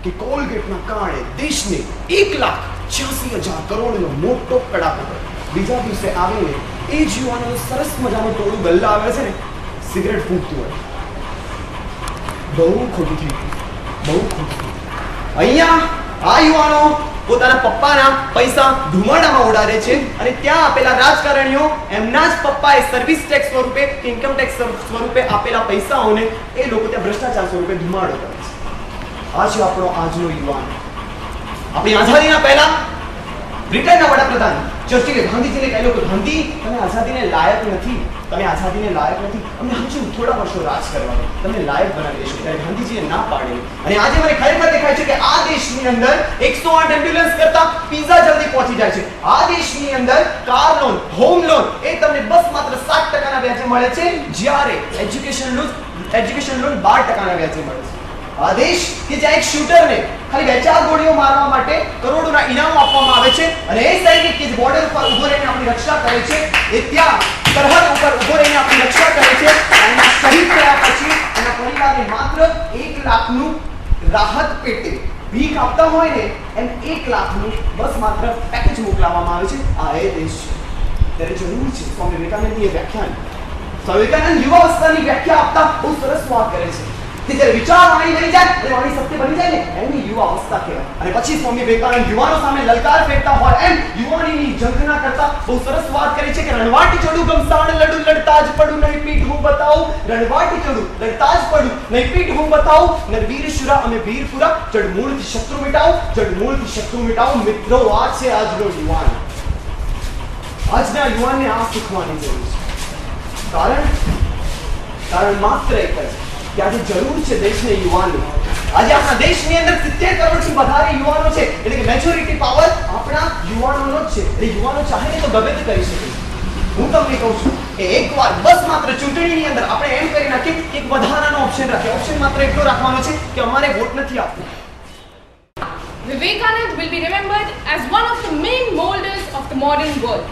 કે કોલગેટના કારણે દેશને 1,86,000 કરોડનો મોટો કડાકો પડ્યો. બીજા દિવસે આવીને એ જ યુવાનો સરસ મજાનું ટોળું ગલ્લા આવે છે ને, સિગરેટ ફૂંકતું હોય. બહુ ખોટું થઈ ગયું, બહુ ખોટું. અહીંયા આ યુવાનો પોતાના પપ્પાના પૈસા ધુમાડામાં ઉડાડે છે અને ત્યાં આપેલા રાજકારણીઓ એમના જ પપ્પાએ સર્વિસ ટેક્સ સ્વરૂપે કે ઇન્કમ ટેક્સ સ્વરૂપે આપેલા પૈસાઓને એ લોકો ત્યાં ભ્રષ્ટાચાર સ્વરૂપે ધુમાડો કરે છે. આ છે આપણો આજનો યુવાન. આપણી આઝાદીના પહેલા બ્રિટનના વડાપ્રધાન ચર્ચિલે ગાંધીજીને કહ્યું કે ગાંધી, તમે આઝાદીને લાયક નથી, તમે આઝાદીને લાયક નથી, અમને હજુ થોડા વર્ષો રાજ કરવાનું, તમને લાયક બનાવી દેશું. ત્યારે ગાંધીજીએ ના પાડેલી. અને આજે મને ખરેખર દેખાય છે કે આ દેશની અંદર 108 એમ્બ્યુલન્સ કરતા પિઝા જલ્દી પહોંચી જાય છે. આ દેશની અંદર કાર લોન, હોમ લોન એ તમને બસ માત્ર 7% વ્યાજે મળે છે, જ્યારે એજ્યુકેશન લોન 12% વ્યાજે મળે છે. આ દેશ કે જ્યાં એક શૂટરને ખાલી 2-4 ગોળીઓ મારવા માટે કરોડોના ઇનામ આપવામાં આવે છે અને એ સૈનિક કે બોર્ડર ઉપર ઊભો રહીને આપણી રક્ષા કરે છે, એ ત્યાં સરહદ ઉપર ઊભો રહીને આપણી રક્ષા કરે છે, અને શહીદ થયા પછી એના પરિવારને માત્ર 1 લાખનું રાહત પેટે ભીખ આપતા હોય ને એમ 1 લાખનું બસ માત્ર પેકેજ મોકલાવવામાં આવે છે. આ એ દેશ છે. ત્યારે જરૂર છે સ્વામી વિવેકાનંદની એ વ્યાખ્યાન, સ્વામી વિવેકાનંદ યુવાવસ્થાની વ્યાખ્યા આપતા બહુ સરસ વાત કરે છે કે જ્યારે વિચાર વાણી બની જાય અને વાણી સત્ય બની જાય ને એની યુવા અવસ્થા કહેવાય. અને પછી સ્વામી વિવેકાનંદ યુવાનો સામે લલકાર ફેંકતા હોય એમ યુવાનીની ઝંખના કરતા બહુ સરસ વાત કરી છે કે રણવાટી ચડું ગમસાણ લડું લડતા જ પડું નહીં પીઠ હું બતાવું, રણવાટી ચડું લડતા જ પડું નહીં પીઠ હું બતાવું, નરવીર શુરા અમે વીરપુરા, જડમૂળથી શત્રુ મિટાવું, જડમૂળથી શત્રુ મિટાવું. મિત્રો, આ છે આજનો યુવાન. આજના યુવાનને આ શીખવાની જરૂર છે. કારણ માત્ર એક જ કે આજે જરૂર છે દેશને યુવાનો. આજે આપણા દેશની અંદર 70 કરોડથી વધારે યુવાનો છે, એટલે કે મેજોરિટી પાવર આપણા યુવાનોનો જ છે. એટલે યુવાનો ચાહે તો ગમે તે કરી શકે. હું તમને કહું છું કે એકવાર બસ માત્ર ચૂંટણીની અંદર આપણે એમ કરી નાખીએ કે એક વધારાનો ઓપ્શન રાખીએ. ઓપ્શન માત્ર એટલો રાખવાનો છે કે અમારે વોટ નથી આપવો. Vivekanand will be remembered as one of the main molders of the modern world.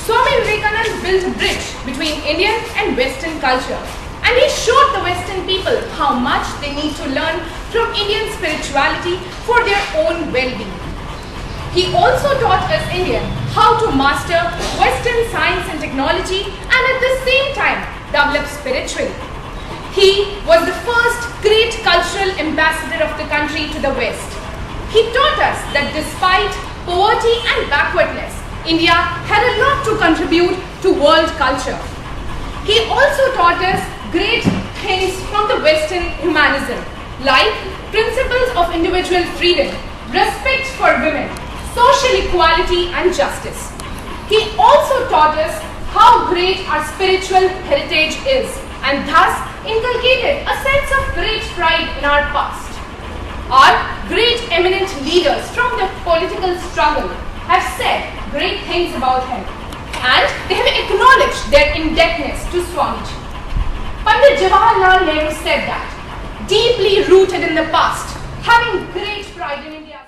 Swami Vivekanand built a bridge between Indian and Western culture. And he showed the Western people how much they need to learn from Indian spirituality for their own well-being. He also taught us Indian how to master Western science and technology and at the same time develop spiritually. He was the first great cultural ambassador of the country to the West. He taught us that despite poverty and backwardness, India had a lot to contribute to world culture. He also taught us great things from the Western humanism, like principles of individual freedom, respect for women, social equality and justice. He also taught us how great our spiritual heritage is and thus inculcated a sense of great pride in our past. Our great eminent leaders from the political struggle have said great things about him and they have acknowledged their indebtedness to Swamiji. Pandit Jawaharlal Nehru said that, deeply rooted in the past, having great pride in India.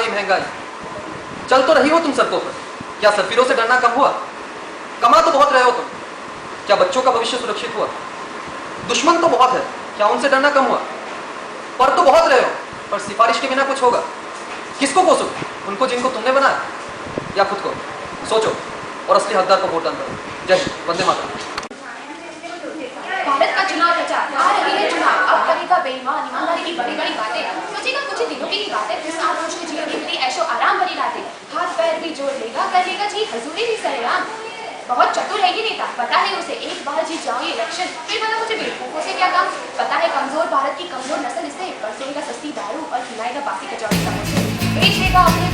गई महंगाई, चल तो रही हो तुम सड़कों पर, क्या सरफिरों से डरना कम हुआ? कमा तो बहुत रहे हो तुम, क्या बच्चों का भविष्य सुरक्षित हुआ? दुश्मन तो बहुत है, क्या उनसे डरना कम हुआ? पर तो बहुत रहे हो, पर सिफारिश के बिना कुछ होगा? किसको कोसो, उनको जिनको तुमने बनाया या खुद को? सोचो और असली हकदार को वोट दान करो। जय हिंद, वंदे मातरम। भारत का चुनाव प्रचार आ रही है चुनाव, अब करेगा बेईमान ईमानदारी की बड़ी बड़ी बातें, सोचेगा कुछ ही दिनों की ही बात है, फिर साथ रोज के जियोगी तेरी ऐशो आराम भरी रातें, हाथ पैर भी जोड़ लेगा, कर लेगा जी हजूरी भी सरेआम। बहुत चतुर है ये नेता, पता है उसे एक बार जीत जाओ ये इलेक्शन, फिर बोला मुझे बेवकूफों से क्या काम, पता है कमजोर भारत की कमजोर नस्ल इसे बरसेगा सस्ती दारू और खिलाएगा बासी कचौड़ी समोसे, बेच देगा अपने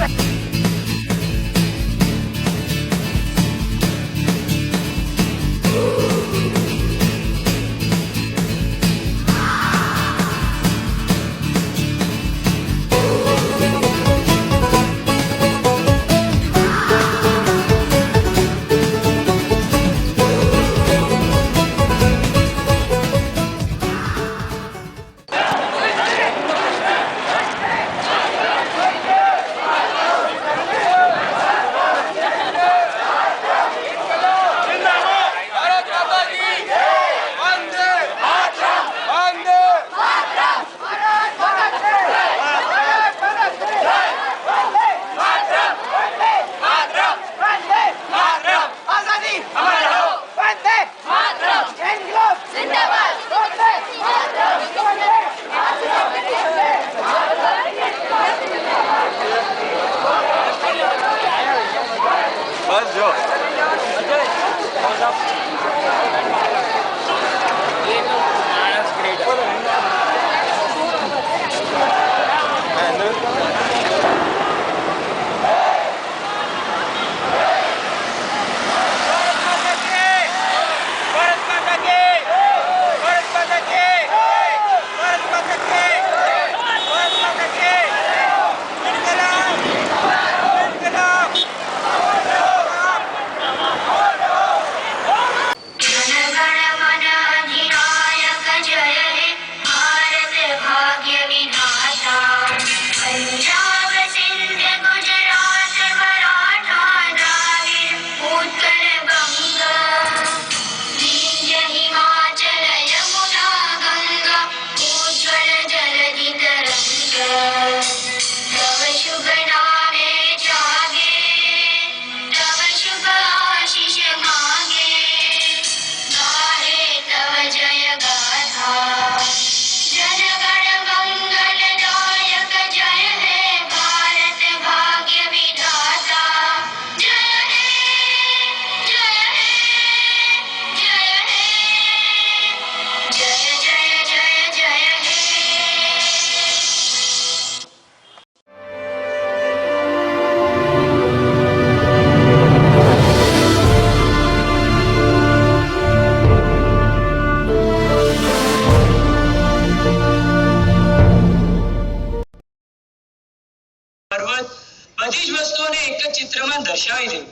બધી જ વસ્તુઓને એક જ ચિત્રમાં દર્શાવી દેવું,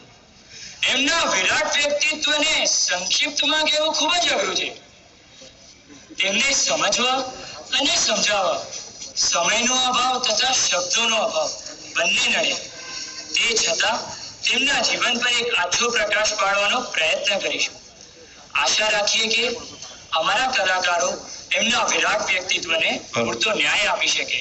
એમના વિરાટ વ્યક્તિત્વને સંક્ષિપ્તમાં કહેવું ખૂબ જ અઘરું છે. તેમને સમજવા અને સમજાવવા સમયનો અભાવ તથા શબ્દોનો અભાવ બંને નડે. તે છતાં તેમના જીવન પર એક આછો પ્રકાશ પાડવાનો પ્રયત્ન કરીશું. આશા રાખીએ કે અમારા કલાકારો એમના વિરાટ વ્યક્તિત્વને પૂરતો ન્યાય આપી શકે.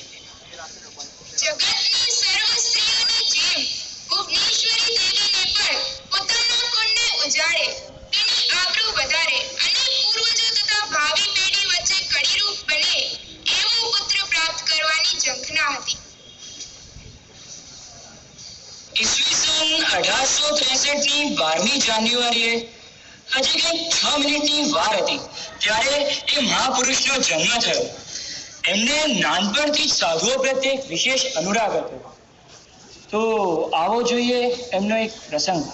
જગતની સર્વ સ્ત્રીઓની જેમ ભુવનેશ્વરી દેવીને પણ પોતાના કુળને ઉજાડે, તેની આબરૂ વધારે અને પૂર્વજો તથા ભાવિ પેઢી વચ્ચે કડીરૂપ બને એવો પુત્ર પ્રાપ્ત કરવાની ઝંખના હતી. ઈસવીસન 1863 ની 12મી જાન્યુઆરીએ હજી કંઈક 6 મિનિટની વાર હતી ત્યારે એ મહાપુરુષનો જન્મ થયો. એમને નાનપણથી જ સાધુઓ પ્રત્યે એક વિશેષ અનુરાગ હતો. તો આવો જોઈએ એમનો એક પ્રસંગ.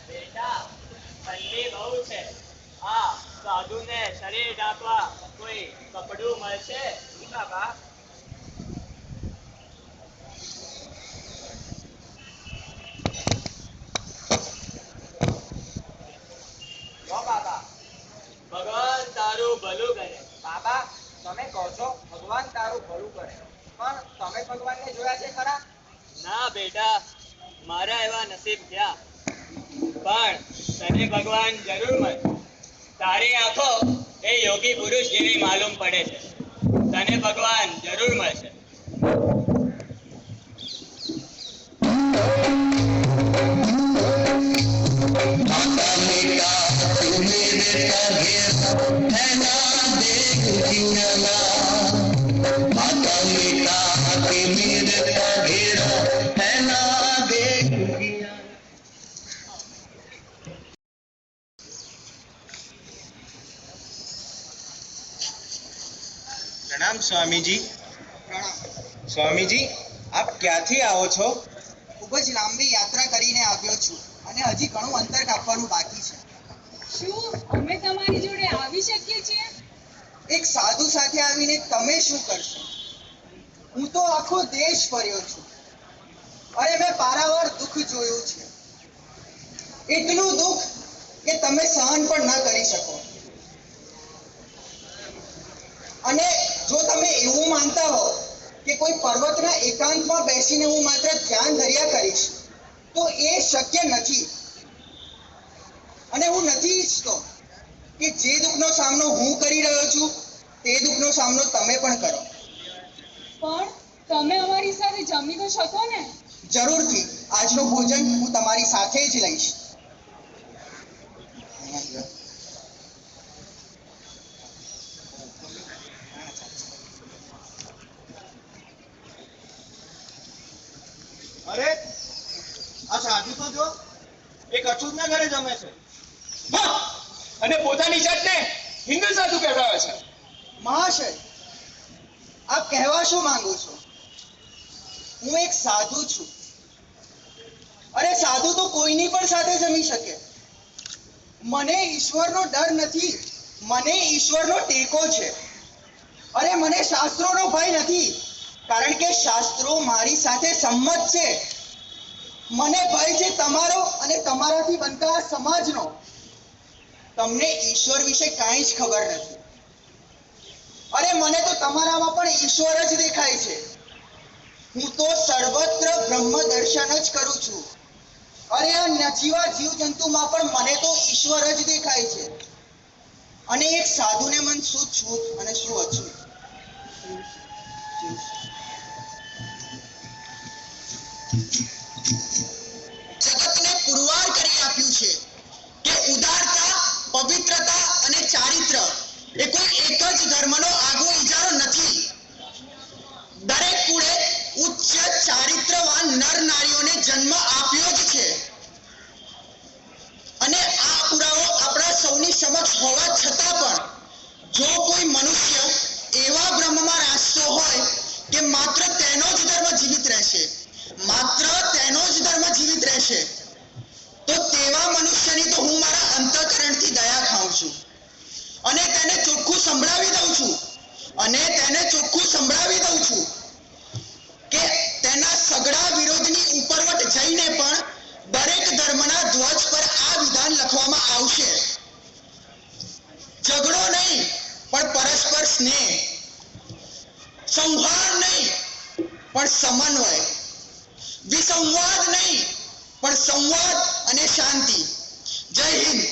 બેટા ઠંડી બહુ છે. આ સાધુને શરીર ઢાંકવા કોઈ કપડું મળશે? ઈ બાબા. લો બાબા, ભગવાન તારું ભલું કરે. બાબા, તમે કહો છો ભગવાન તારું ભલું કરે, પણ તમે ભગવાનને જોયા છે ખરા? ના બેટા, મારા એવા નસીબ થયા. પણ તને ભગવાન જરૂર મળે. તારી આંખો એ યોગી પુરુષ જેવી માલુમ પડે છે. તને ભગવાન જરૂર મળશે. પ્રણામ સ્વામીજી. સ્વામીજી, આપ ક્યાંથી આવો છો? ખૂબ જ લાંબી યાત્રા કરીને આવ્યો છું અને હજી ઘણું અંતર કાપવાનું બાકી છે. શું અમે તમારી જોડે આવી શકીએ છીએ? એક સાધુ સાથે આવીને તમે શું કરશો? હું તો આખો દેશ ફર્યો છું અને મેં પારાવાર દુઃખ જોયું છે. એટલું દુઃખ કે તમે સહન પણ ન કરી શકો. અને જો તમે એવું માનતા હો કે કોઈ પર્વતના એકાંતમાં બેસીને હું માત્ર ધ્યાન ધર્યા કરીશ, તો એ શક્ય નથી. અને હું નથી ઈચ્છતો કે જે દુઃખનો સામનો હું કરી રહ્યો છું તે દુઃખનો સામનો તમે પણ કરો. પણ તમે અમારી સાથે જમી તો શકો ને? જરૂરથી. આજનું ભોજન હું તમારી સાથે જ લઈશ. અરે, આ સાધુ તો જો એક અછૂતના ઘરે જમે છે. અને પોતાની જાતને હિન્દુ સાધુ કહેવાય છે. મહાશય, આપ કહેવા શું માંગો છો? હું એક સાધુ છું. અરે સાધુ તો કોઈની પણ સાથે જમી શકે. મને ઈશ્વરનો ડર નથી, મને ઈશ્વરનો ટેકો છે. અરે મને શાસ્ત્રોનો ભય નથી, કારણ કે શાસ્ત્રો મારી સાથે સંમત છે. મને ભય છે તમારો અને તમારાથી બનતા આ સમાજનો. તમને ઈશ્વર વિશે કાંઈ જ ખબર નથી. અરે મને તો તમારામાં પણ ઈશ્વર જ દેખાય છે. હું તો સર્વત્ર બ્રહ્મ દર્શન જ કરું છું. અરે આ નજીવા જીવજંતુમાં પણ મને તો ઈશ્વર જ દેખાય છે. અને એક સાધુને મન શું છૂત અને શું અછૂત. જગતને પુરવાર કરી આપ્યું છે કે ઉદારતા, પવિત્રતા અને ચારિત્ર એ કોઈ એક જ ધર્મનો આગવો ઇજારો નથી. દરેક કુળે ઉચ્ચ ચારિત્રવાન નર નારીઓને જન્મ આપ્યો જ છે. અને આ પુરાવો આપણા સૌની સમક્ષ હોવા છતાં પણ જો કોઈ મનુષ્ય એવા બ્રહ્મમાં રાચતો હોય કે માત્ર તેનો જ ધર્મ જીવિત રહેશે, માત્ર તેનો જ ધર્મ જીવિત રહેશે, તો તેવા મનુષ્યની તો હું મારા અંતઃકરણથી દયા ખાઉં છું અને તેને ચોખ્ખું સંભળાવી દઉં છું કે તેના સગડા વિરોધની ઉપરવટ જઈને પણ દરેક ધર્મના ધ્વજ પર આ વિધાન લખવામાં આવશે: ઝઘડો નહીં પણ પરસ્પર સ્નેહ, સંહાર નહીં પણ સમન્વય, વિસંવાદ નહીં પણ સંવાદ અને શાંતિ. જય હિન્દ.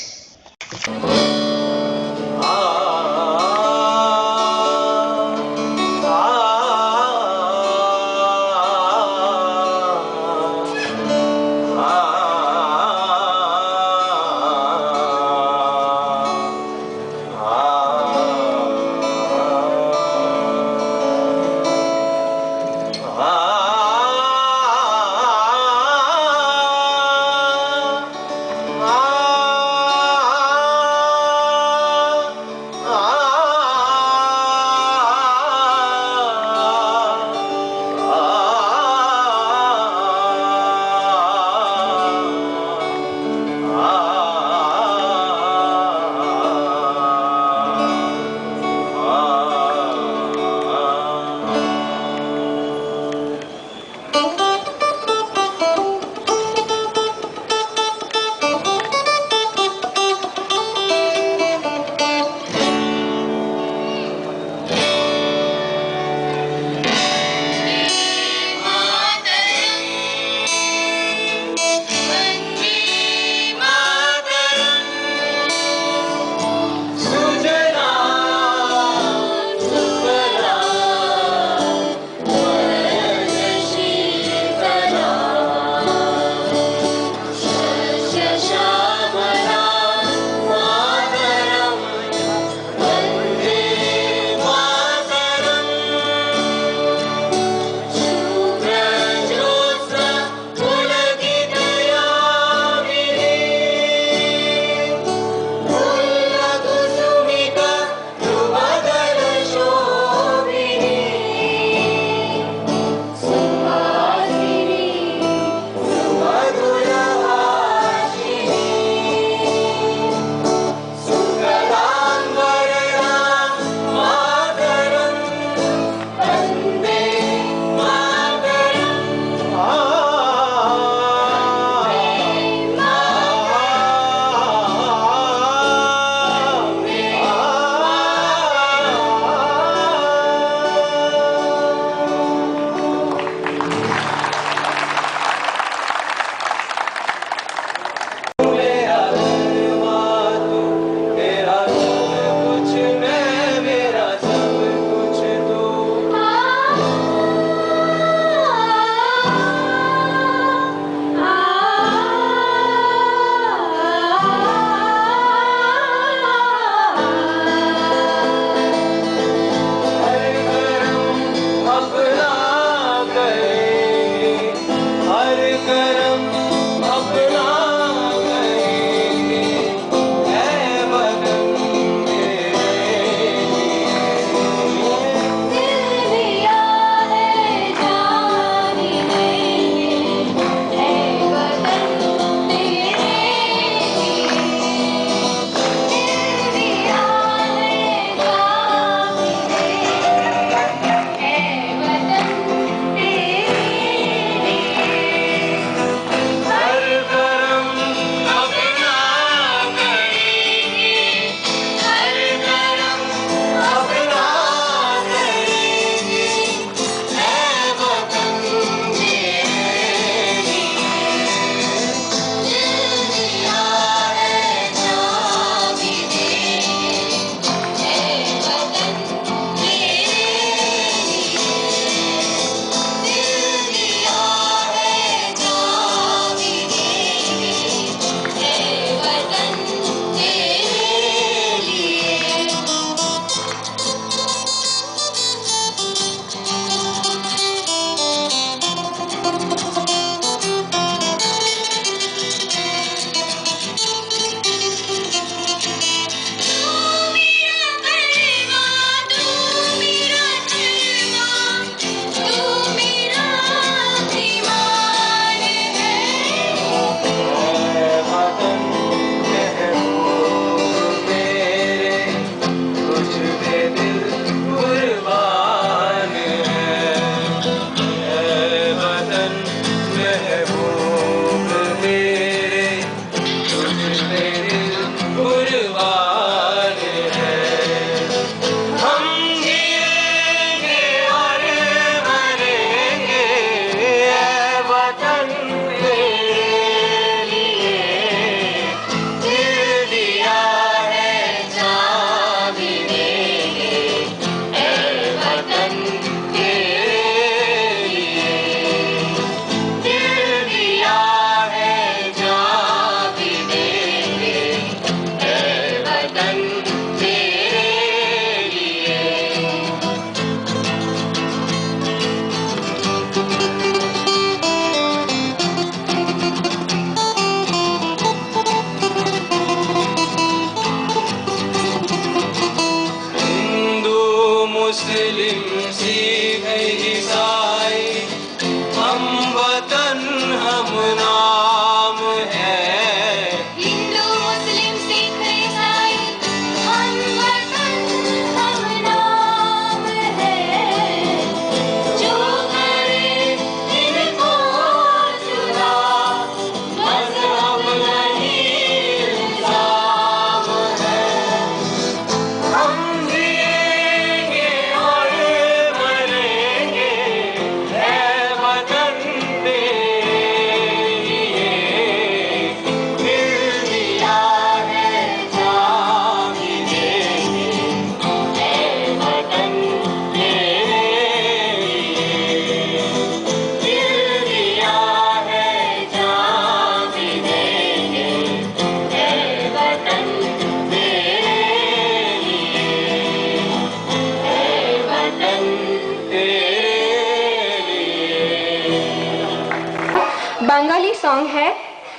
सॉन्ग है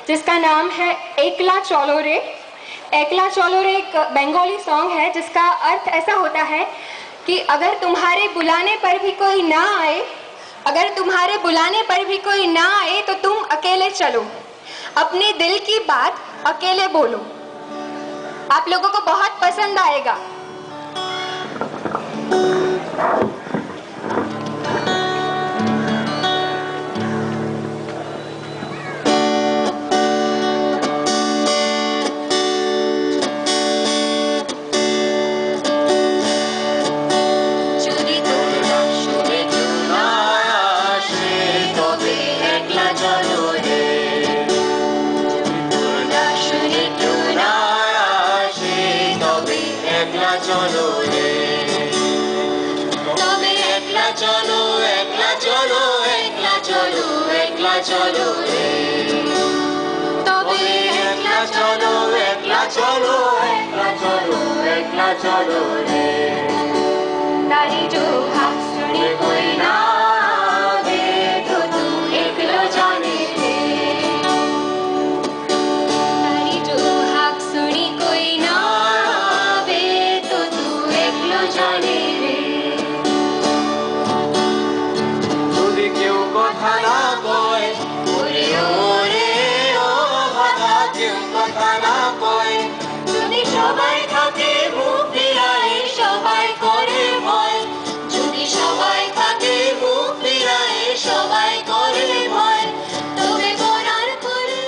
जिसका नाम है एकला चलो रे। एकला चलो रे एक बंगाली सॉन्ग है जिसका अर्थ ऐसा होता है कि अगर तुम्हारे बुलाने पर भी कोई ना आए, अगर तुम्हारे बुलाने पर भी कोई ना आए तो तुम अकेले चलो, अपने दिल की बात अकेले बोलो। आप लोगों को बहुत पसंद आएगा। चलो रे, तबे एकला चलो, एकला चलो, एकला चलो, एकला चलो रे। तारी जो हाथ सुनी कोई ना आवे तो तू एकलो जाने रे। तारी जो हाथ सुनी कोई ना आवे तो तू एकलो जाने रे। যদি কেউ কথা না কয়, ওরে ওরে ও ভাঙা কেউ কথা না কয়, যদি সবাই থাকে মুখ ফিরায় সবাই করে ভয়, যদি সবাই থাকে মুখ ফিরায় সবাই করে ভয়, তবে করার করে।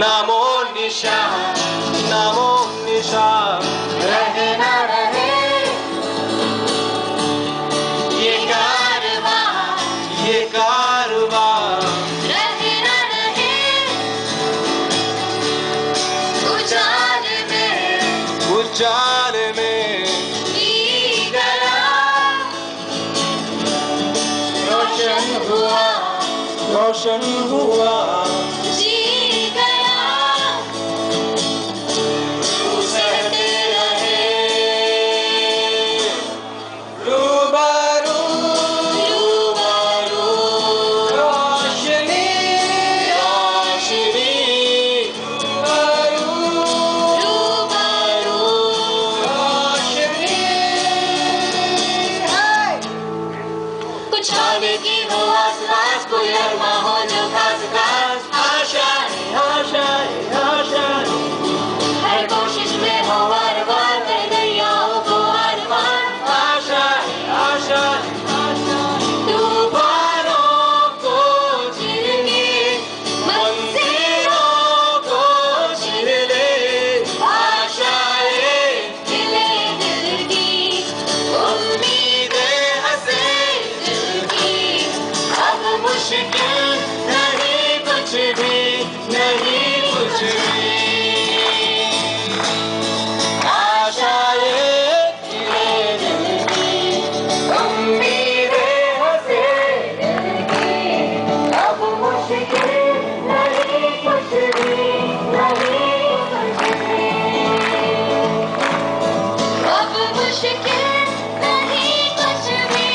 नामो निशा रहे ना रहे ये कारवा रहे ना रहे उजाल में पी गया, रोशन हुआ जी गया, सहते रहे रूबरू रूबरू, रोशनी रूबरू रूबरू, रोशनी। कुछ आने की हो आसपास, कोई अरमा हो जो खास खास, मुश्किल नहीं कुछ भी,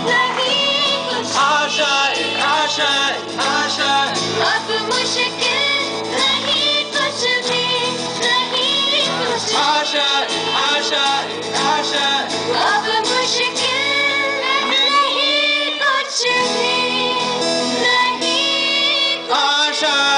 नहीं कुछ आशाएं आशाएं आशाएं अब मुश्किल नहीं कुछ भी, नहीं कुछ आशाएं आशाएं आशाएं अब मुश्किल नहीं कुछ भी, नहीं कुछ आशाएं